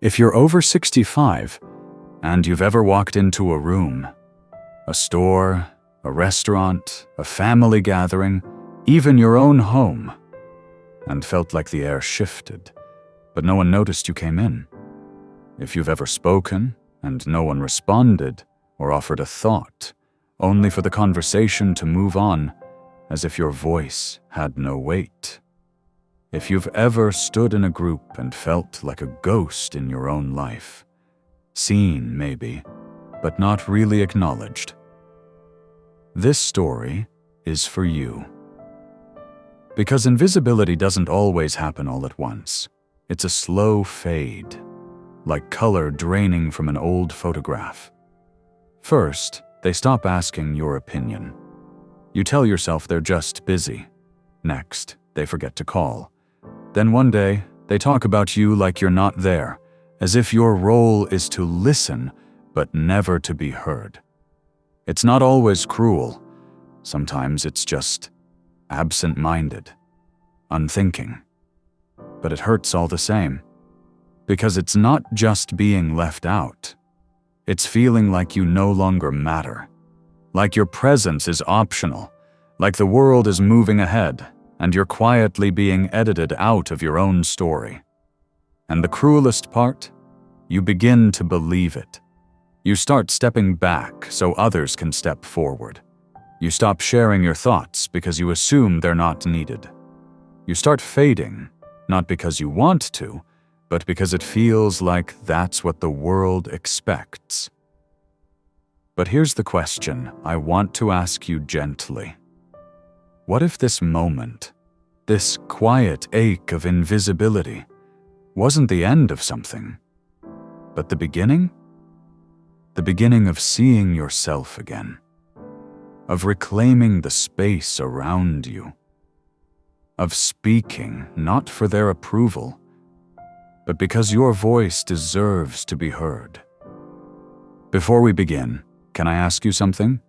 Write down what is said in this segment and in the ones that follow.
If you're over 65 and you've ever walked into a room, a store, a restaurant, a family gathering, even your own home, and felt like the air shifted, but no one noticed you came in. If you've ever spoken and no one responded or offered a thought, only for the conversation to move on as if your voice had no weight. If you've ever stood in a group and felt like a ghost in your own life, seen maybe, but not really acknowledged. This story is for you. Because invisibility doesn't always happen all at once. It's a slow fade, like color draining from an old photograph. First, they stop asking your opinion. You tell yourself they're just busy. Next, they forget to call. Then one day, they talk about you like you're not there, as if your role is to listen, but never to be heard. It's not always cruel. Sometimes it's just absent-minded, unthinking. But it hurts all the same, because it's not just being left out. It's feeling like you no longer matter, like your presence is optional, like the world is moving ahead, and you're quietly being edited out of your own story. And the cruelest part? You begin to believe it. You start stepping back so others can step forward. You stop sharing your thoughts because you assume they're not needed. You start fading, not because you want to, but because it feels like that's what the world expects. But here's the question I want to ask you gently. What if this moment, this quiet ache of invisibility, wasn't the end of something, but the beginning? The beginning of seeing yourself again, of reclaiming the space around you, of speaking not for their approval, but because your voice deserves to be heard. Before we begin, can I ask you something?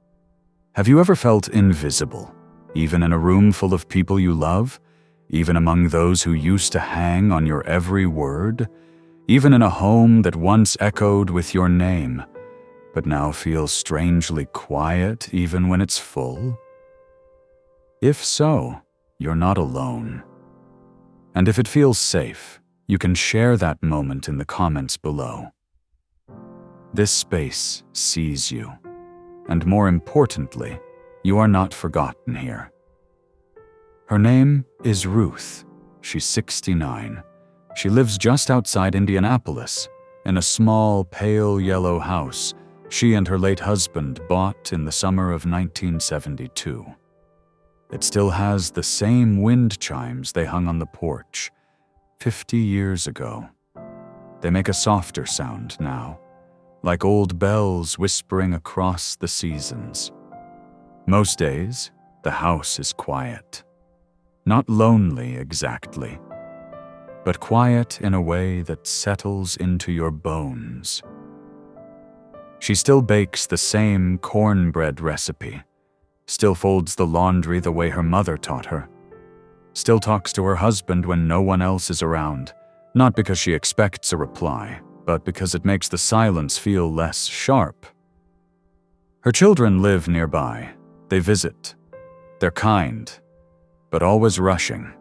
Have you ever felt invisible, even in a room full of people you love, even among those who used to hang on your every word, even in a home that once echoed with your name, but now feels strangely quiet even when it's full? If so, you're not alone. And if it feels safe, you can share that moment in the comments below. This space sees you, and more importantly, you are not forgotten here. Her name is Ruth. She's 69. She lives just outside Indianapolis, in a small, pale yellow house she and her late husband bought in the summer of 1972. It still has the same wind chimes they hung on the porch 50 years ago. They make a softer sound now, like old bells whispering across the seasons. Most days, the house is quiet. Not lonely exactly, but quiet in a way that settles into your bones. She still bakes the same cornbread recipe, still folds the laundry the way her mother taught her, still talks to her husband when no one else is around, not because she expects a reply, but because it makes the silence feel less sharp. Her children live nearby. They visit. They're kind, but always rushing.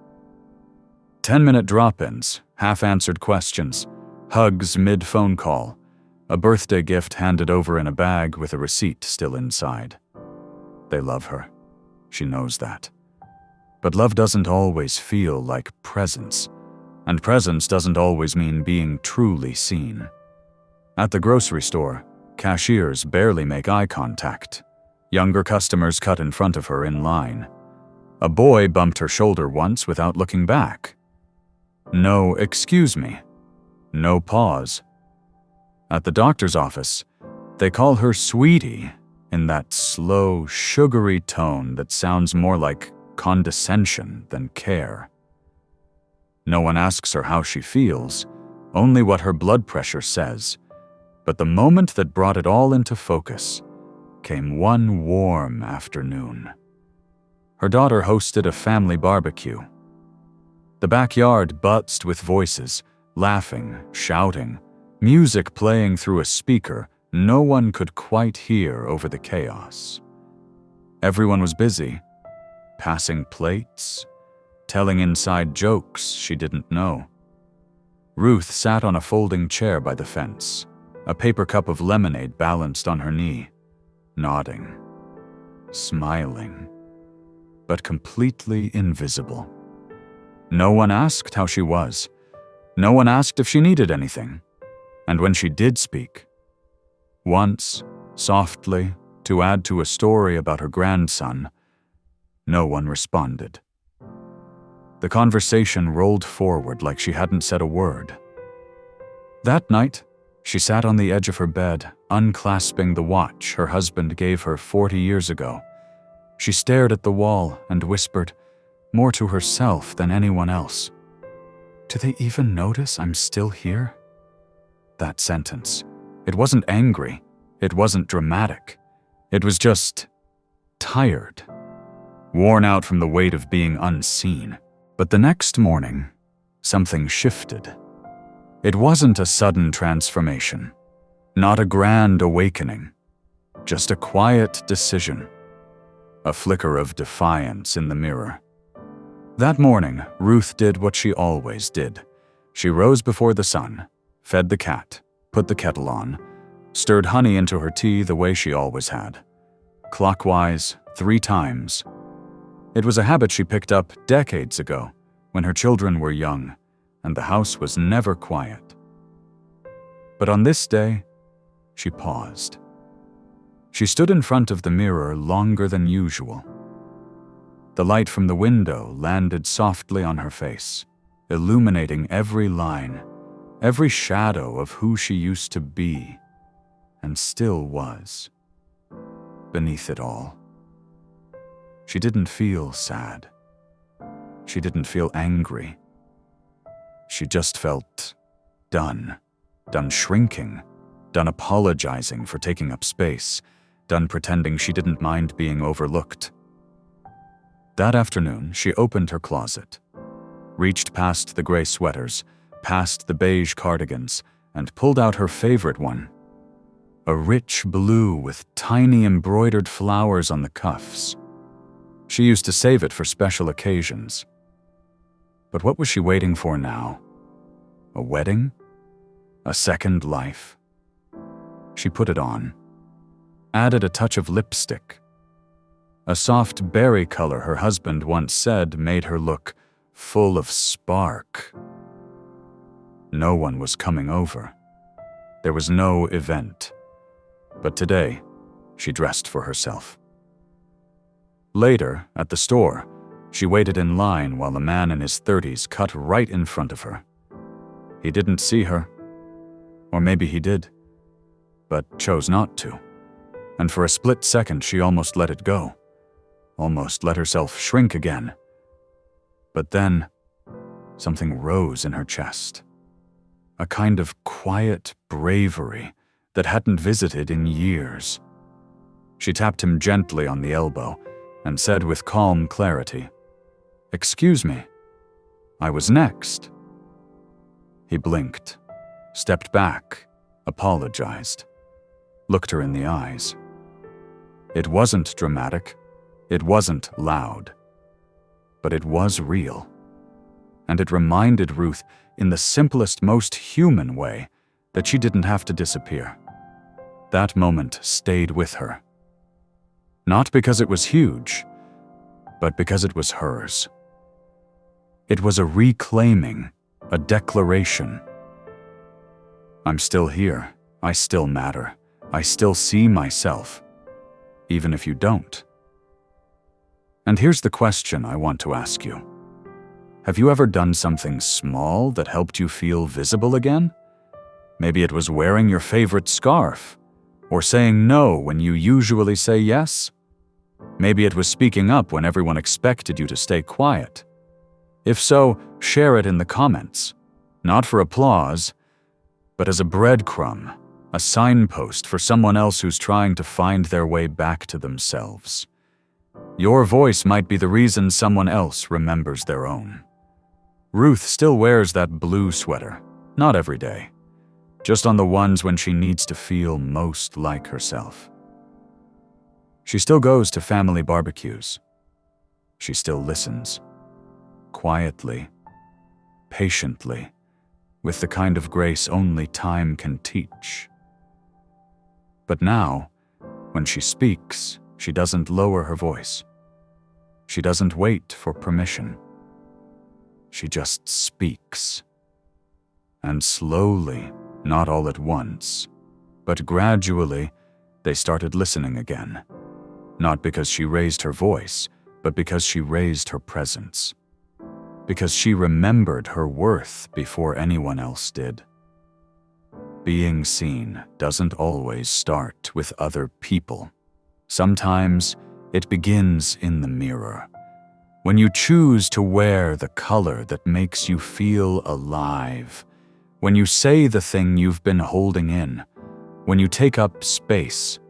10-minute drop-ins, half-answered questions, hugs mid-phone call, a birthday gift handed over in a bag with a receipt still inside. They love her. She knows that. But love doesn't always feel like presence, and presence doesn't always mean being truly seen. At the grocery store, cashiers barely make eye contact. Younger customers cut in front of her in line. A boy bumped her shoulder once without looking back. No excuse me. No pause. At the doctor's office, they call her sweetie in that slow, sugary tone that sounds more like condescension than care. No one asks her how she feels, only what her blood pressure says. But the moment that brought it all into focus came one warm afternoon. Her daughter hosted a family barbecue. The backyard buzzed with voices, laughing, shouting, Music playing through a speaker no one could quite hear over the chaos. Everyone was busy, passing plates, telling inside jokes she didn't know. Ruth sat on a folding chair by the fence, a paper cup of lemonade balanced on her knee, nodding, smiling, but completely invisible. No one asked how she was. No one asked if she needed anything. And when she did speak, once, softly, to add to a story about her grandson, no one responded. The conversation rolled forward like she hadn't said a word. That night, she sat on the edge of her bed, unclasping the watch her husband gave her 40 years ago. She stared at the wall and whispered, more to herself than anyone else, "Do they even notice I'm still here?" That sentence. It wasn't angry. It wasn't dramatic. It was just tired, worn out from the weight of being unseen. But the next morning, something shifted. It wasn't a sudden transformation, not a grand awakening, just a quiet decision, a flicker of defiance in the mirror. That morning, Ruth did what she always did. She rose before the sun, fed the cat, put the kettle on, stirred honey into her tea the way she always had, clockwise 3 times. It was a habit she picked up decades ago when her children were young and the house was never quiet. But on this day, she paused. She stood in front of the mirror longer than usual. The light from the window landed softly on her face, illuminating every line, every shadow of who she used to be and still was. Beneath it all, she didn't feel sad. She didn't feel angry. She just felt done shrinking, done apologizing for taking up space, done pretending she didn't mind being overlooked. That afternoon, she opened her closet, reached past the gray sweaters, past the beige cardigans, and pulled out her favorite one, a rich blue with tiny embroidered flowers on the cuffs. She used to save it for special occasions. But what was she waiting for now? A wedding? A second life? She put it on, added a touch of lipstick. A soft berry color her husband once said made her look full of spark. No one was coming over. There was no event. But today, she dressed for herself. Later, at the store, she waited in line while a man in his 30s cut right in front of her. He didn't see her. Or maybe he did, but chose not to. And for a split second, she almost let it go. Almost let herself shrink again. But then, something rose in her chest. A kind of quiet bravery that hadn't visited in years. She tapped him gently on the elbow and said with calm clarity, "Excuse me, I was next." He blinked, stepped back, apologized, looked her in the eyes. It wasn't dramatic, it wasn't loud, but it was real. And it reminded Ruth, in the simplest, most human way, that she didn't have to disappear. That moment stayed with her. Not because it was huge, but because it was hers. It was a reclaiming, a declaration. I'm still here. I still matter. I still see myself, even if you don't. And here's the question I want to ask you. Have you ever done something small that helped you feel visible again? Maybe it was wearing your favorite scarf, or saying no when you usually say yes. Maybe it was speaking up when everyone expected you to stay quiet. If so, share it in the comments, not for applause, but as a breadcrumb, a signpost for someone else who's trying to find their way back to themselves. Your voice might be the reason someone else remembers their own. Ruth still wears that blue sweater, not every day, just on the ones when she needs to feel most like herself. She still goes to family barbecues. She still listens. Quietly, patiently, with the kind of grace only time can teach. But now, when she speaks, she doesn't lower her voice. She doesn't wait for permission. She just speaks. And slowly, not all at once, but gradually, they started listening again. Not because she raised her voice, but because she raised her presence. Because she remembered her worth before anyone else did. Being seen doesn't always start with other people. Sometimes it begins in the mirror. When you choose to wear the color that makes you feel alive. When you say the thing you've been holding in. When you take up space,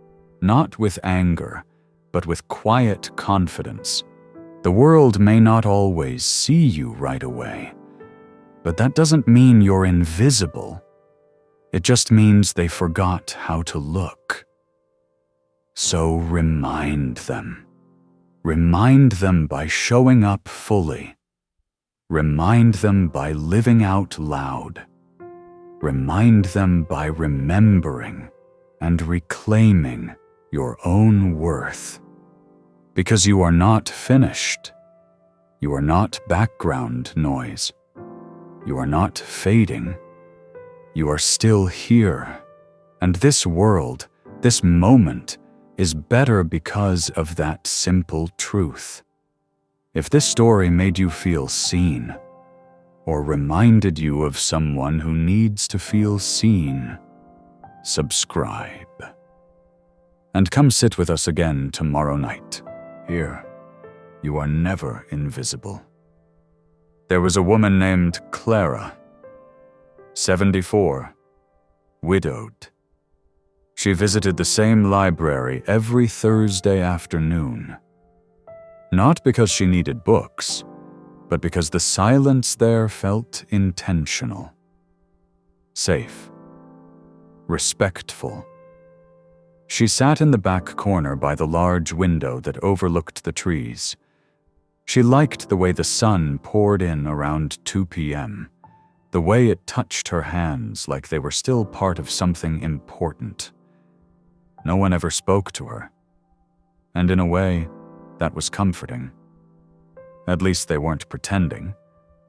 not with anger, but with quiet confidence. The world may not always see you right away, but that doesn't mean you're invisible. It just means they forgot how to look. So remind them. Remind them by showing up fully. Remind them by living out loud. Remind them by remembering and reclaiming your own worth. Because you are not finished. You are not background noise. You are not fading. You are still here. And this world, this moment, is better because of that simple truth. If this story made you feel seen, or reminded you of someone who needs to feel seen, subscribe. And come sit with us again tomorrow night. Here, you are never invisible. There was a woman named Clara, 74, widowed. She visited the same library every Thursday afternoon. Not because she needed books, but because the silence there felt intentional. Safe. Respectful. She sat in the back corner by the large window that overlooked the trees. She liked the way the sun poured in around 2 p.m., the way it touched her hands like they were still part of something important. No one ever spoke to her, and in a way, that was comforting. At least they weren't pretending.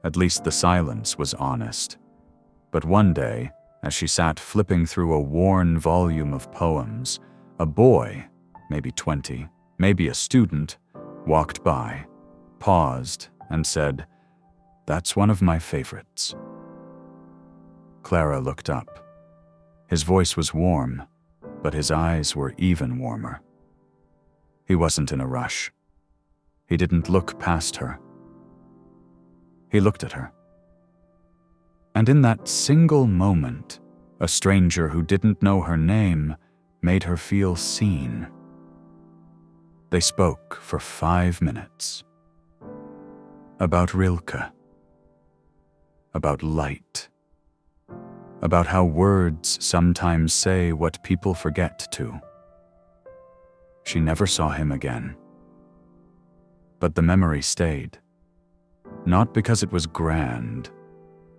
At least the silence was honest. But one day, as she sat flipping through a worn volume of poems, a boy, maybe 20, maybe a student, walked by, paused, and said, "That's one of my favorites." Clara looked up. His voice was warm, but his eyes were even warmer. He wasn't in a rush. He didn't look past her. He looked at her. And in that single moment, a stranger who didn't know her name made her feel seen. They spoke for 5 minutes. About Rilke. About light. About how words sometimes say what people forget to. She never saw him again. But the memory stayed. Not because it was grand,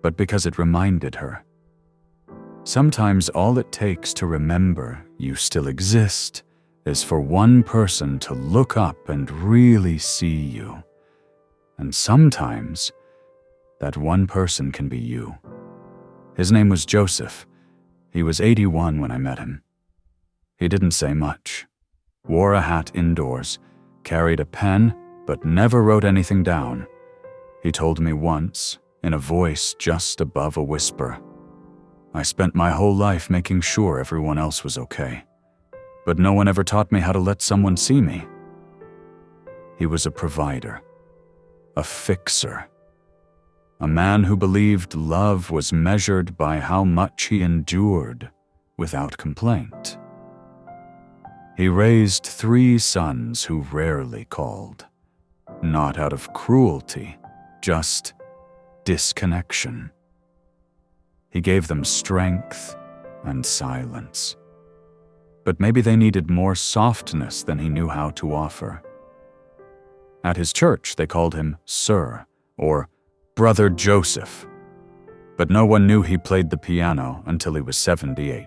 but because it reminded her. Sometimes all it takes to remember you still exist is for one person to look up and really see you. And sometimes that one person can be you. His name was Joseph. He was 81 when I met him. He didn't say much. Wore a hat indoors, carried a pen, but never wrote anything down. He told me once, in a voice just above a whisper, "I spent my whole life making sure everyone else was okay. But no one ever taught me how to let someone see me." He was a provider, a fixer, a man who believed love was measured by how much he endured without complaint. He raised 3 sons who rarely called, not out of cruelty, just disconnection. He gave them strength, and silence. But maybe they needed more softness than he knew how to offer. At his church, they called him Sir, or Brother Joseph. But no one knew he played the piano until he was 78.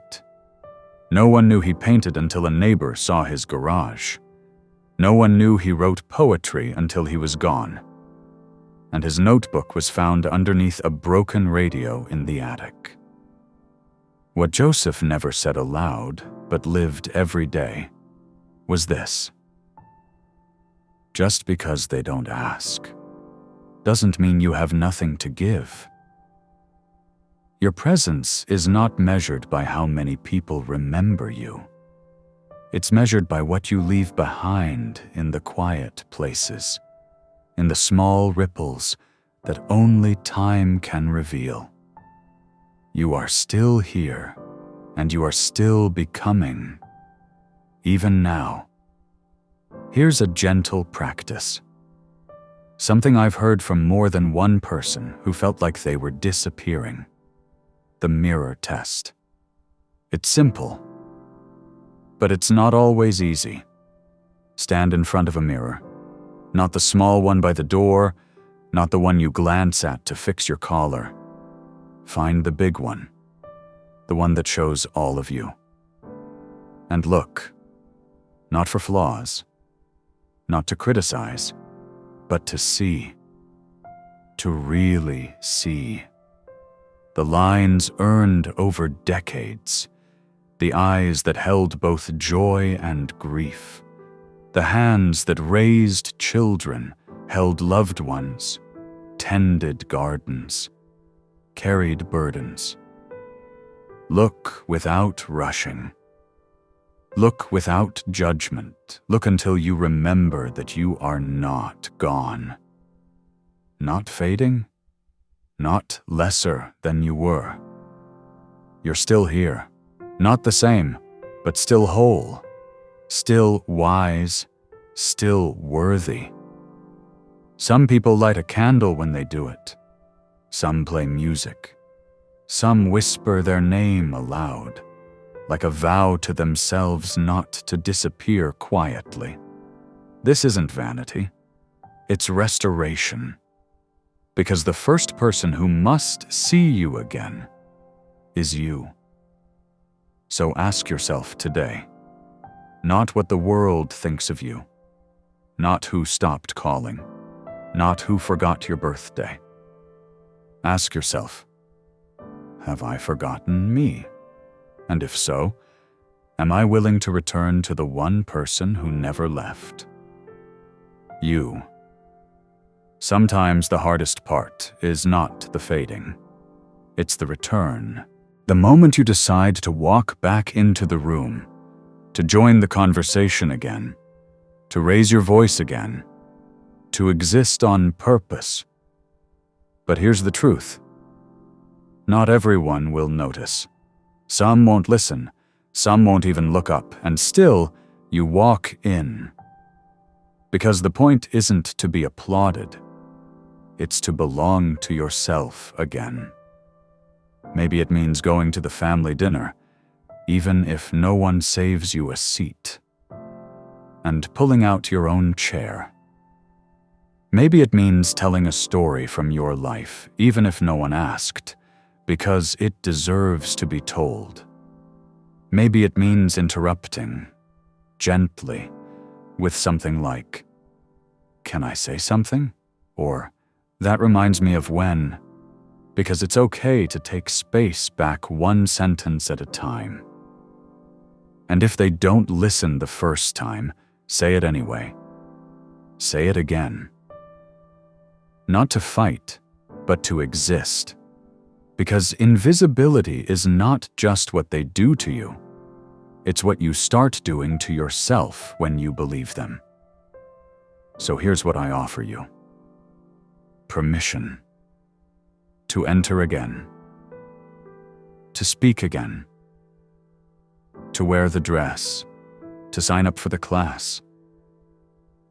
No one knew he painted until a neighbor saw his garage. No one knew he wrote poetry until he was gone. And his notebook was found underneath a broken radio in the attic. What Joseph never said aloud, but lived every day, was this: just because they don't ask doesn't mean you have nothing to give. Your presence is not measured by how many people remember you. It's measured by what you leave behind in the quiet places, in the small ripples that only time can reveal. You are still here, and you are still becoming, even now. Here's a gentle practice. Something I've heard from more than one person who felt like they were disappearing. The mirror test. It's simple, but it's not always easy. Stand in front of a mirror. Not the small one by the door, not the one you glance at to fix your collar. Find the big one, the one that shows all of you. And look, not for flaws, not to criticize, but to see, to really see. The lines earned over decades, the eyes that held both joy and grief, the hands that raised children, held loved ones, tended gardens, carried burdens. Look without rushing. Look without judgment. Look until you remember that you are not gone. Not fading, not lesser than you were. You're still here, not the same, but still whole, still wise, still worthy. Some people light a candle when they do it. Some play music. Some whisper their name aloud, like a vow to themselves not to disappear quietly. This isn't vanity. It's restoration. Because the first person who must see you again is you. So ask yourself today, not what the world thinks of you, not who stopped calling, not who forgot your birthday. Ask yourself, have I forgotten me? And if so, am I willing to return to the one person who never left? You. Sometimes the hardest part is not the fading. It's the return. The moment you decide to walk back into the room, to join the conversation again, to raise your voice again, to exist on purpose. But here's the truth. Not everyone will notice. Some won't listen. Some won't even look up. And still, you walk in. Because the point isn't to be applauded. It's to belong to yourself again. Maybe it means going to the family dinner, even if no one saves you a seat. And pulling out your own chair. Maybe it means telling a story from your life, even if no one asked, because it deserves to be told. Maybe it means interrupting, gently, with something like, "Can I say something?" Or, "That reminds me of when," because it's okay to take space back one sentence at a time. And if they don't listen the first time, say it anyway. Say it again. Not to fight, but to exist. Because invisibility is not just what they do to you. It's what you start doing to yourself when you believe them. So here's what I offer you. Permission. To enter again. To speak again. To wear the dress. To sign up for the class.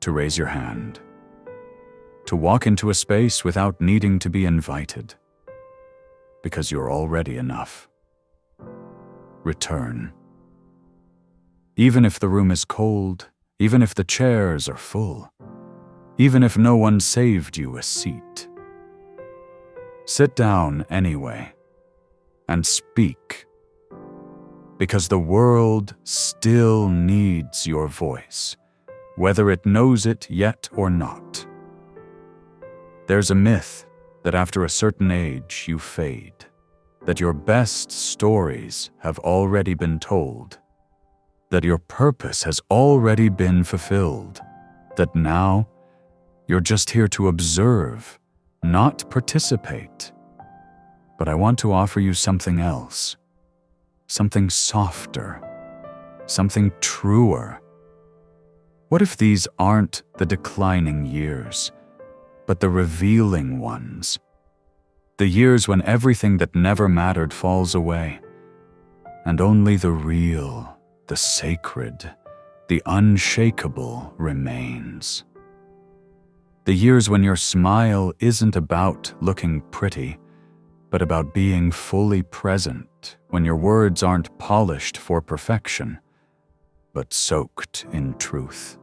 To raise your hand. To walk into a space without needing to be invited. Because you're already enough. return. Even if the room is cold, even if the chairs are full, even if no one saved you a seat, sit down anyway and speak, because the world still needs your voice, whether it knows it yet or not. There's a myth that after a certain age you fade, that your best stories have already been told, that your purpose has already been fulfilled, that now you're just here to observe, not participate. But I want to offer you something else, something softer, something truer. What if these aren't the declining years, but the revealing ones? The years when everything that never mattered falls away, and only the real, the sacred, the unshakable remains. The years when your smile isn't about looking pretty, but about being fully present, when your words aren't polished for perfection, but soaked in truth.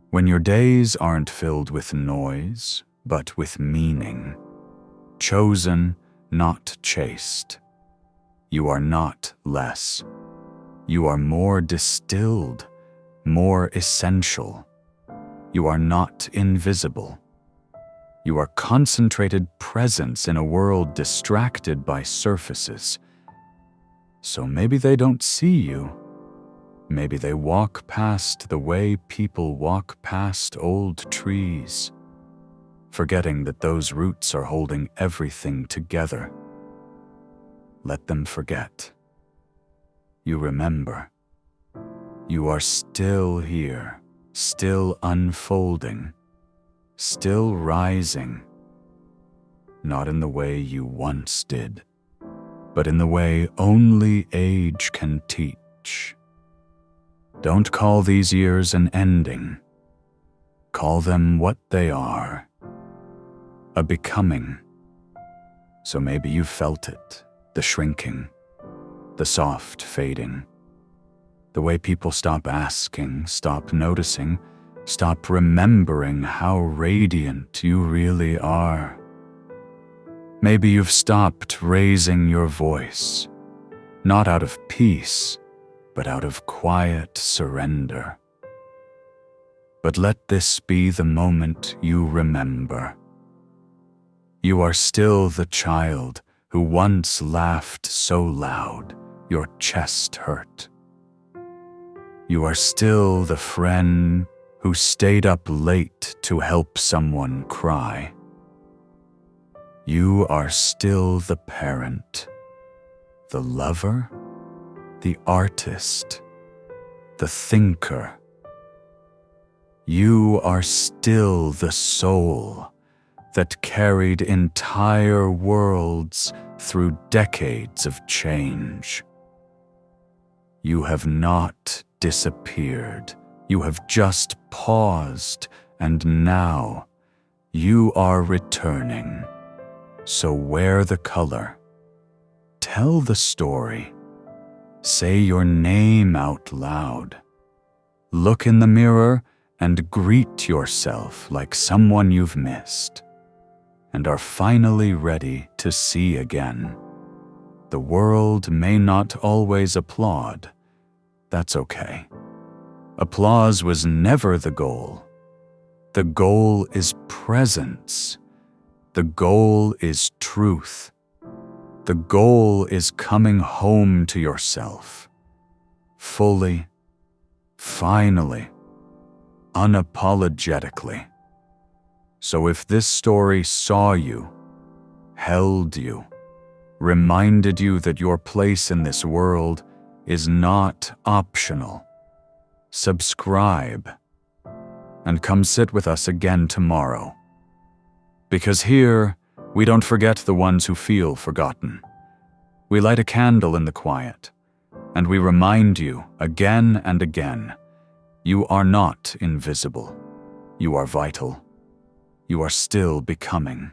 When your days aren't filled with noise, but with meaning, chosen, not chased. You are not less. You are more distilled, more essential. You are not invisible. You are concentrated presence in a world distracted by surfaces. So maybe they don't see you. Maybe they walk past the way people walk past old trees, forgetting that those roots are holding everything together. Let them forget. You remember. You are still here, still unfolding, still rising, not in the way you once did, but in the way only age can teach. Don't call these years an ending. Call them what they are, a becoming. So maybe you felt it, the shrinking, the soft fading, the way people stop asking, stop noticing, stop remembering how radiant you really are. Maybe you've stopped raising your voice, not out of peace, but out of quiet surrender. But let this be the moment you remember. You are still the child who once laughed so loud your chest hurt. You are still the friend who stayed up late to help someone cry. You are still the parent, the lover, the artist, the thinker. You are still the soul that carried entire worlds through decades of change. You have not disappeared. You have just paused, and now you are returning. So wear the color. Tell the story. Say your name out loud. Look in the mirror and greet yourself like someone you've missed and are finally ready to see again. The world may not always applaud. That's okay. Applause was never the goal. The goal is presence. The goal is truth. The goal is coming home to yourself. Fully, finally, unapologetically. So if this story saw you, held you, reminded you that your place in this world is not optional, subscribe and come sit with us again tomorrow. Because here, we don't forget the ones who feel forgotten. We light a candle in the quiet, and we remind you again and again, you are not invisible. You are vital. You are still becoming.